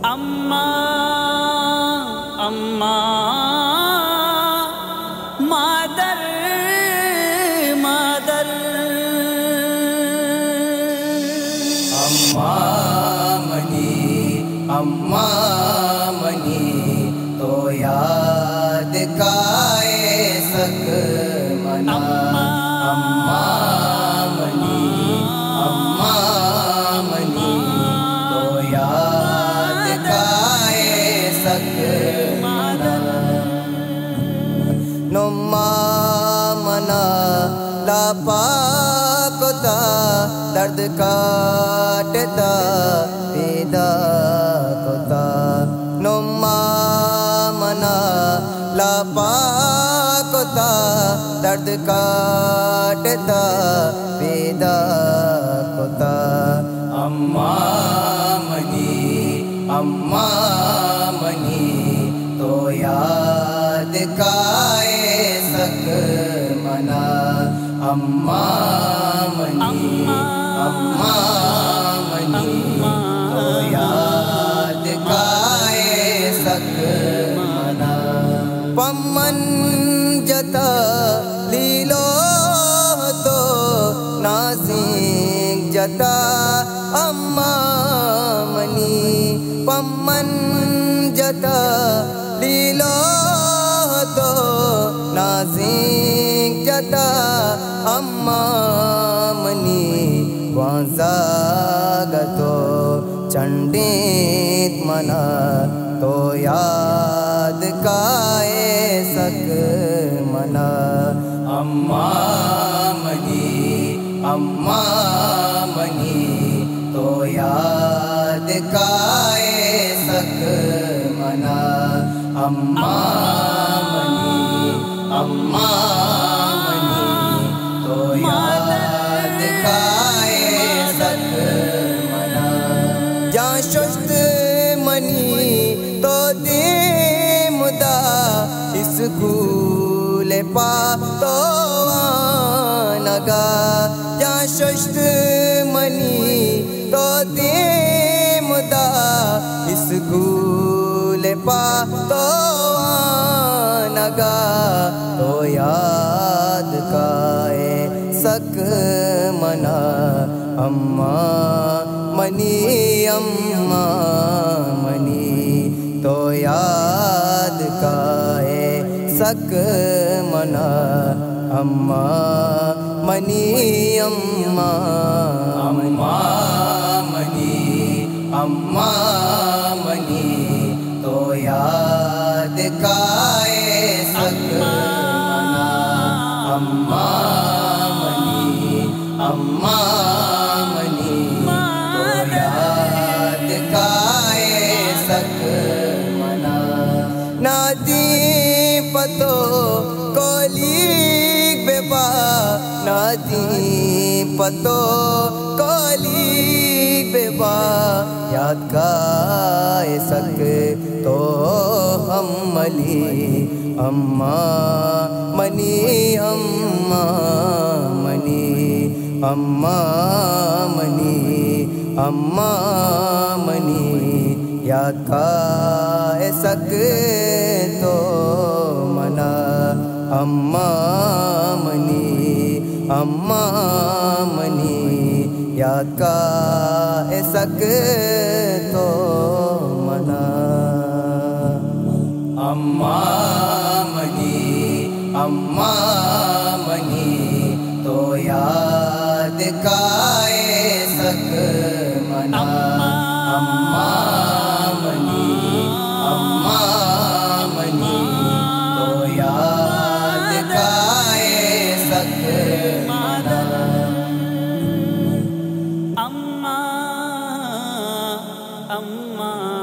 اماں مادر مادر اماں منی تو یاد کائے سک منا اماں منی تو یاد کائے سک منا نما منا لاپا کتا درد کاٹتا پیدا کتا نما منا لاپا کتا درد کاٹتا پیدا کتا اماں منی تو یاد کائے سک منا اماں منی تو یاد کائے سک منا پمن جتا لیلو تو نازک جتا اماں منی پمن جتا لیلو تو نازک جتا اماں منی وانزاگتو چنڈیت منا تو یاد کائے سک منا اماں منی تو یاد کائے سک منا اماں منی تو یاد کائے سک منا جاں ششت منی تو دیم دا اسکول پا تو آنگا جاں ششت منی تو دیم دا اسکول پا تو آنگا تو یاد کائے سک منا اماں منی تو یاد کائے سک منا اماں منی تو یاد کائے سک منا اماں منی تو یاد کائے سک منا نادی پتو کولیگ بے با نادی پتو کولیگ بے با یاد کائے سک تو ہم ملی اماں منی یاد کائے سک تو منا اماں منی یاد کائے سک تو منا اماں منی تو یاد کائے سک منا اماں منی تو یاد کائے سک منا اماں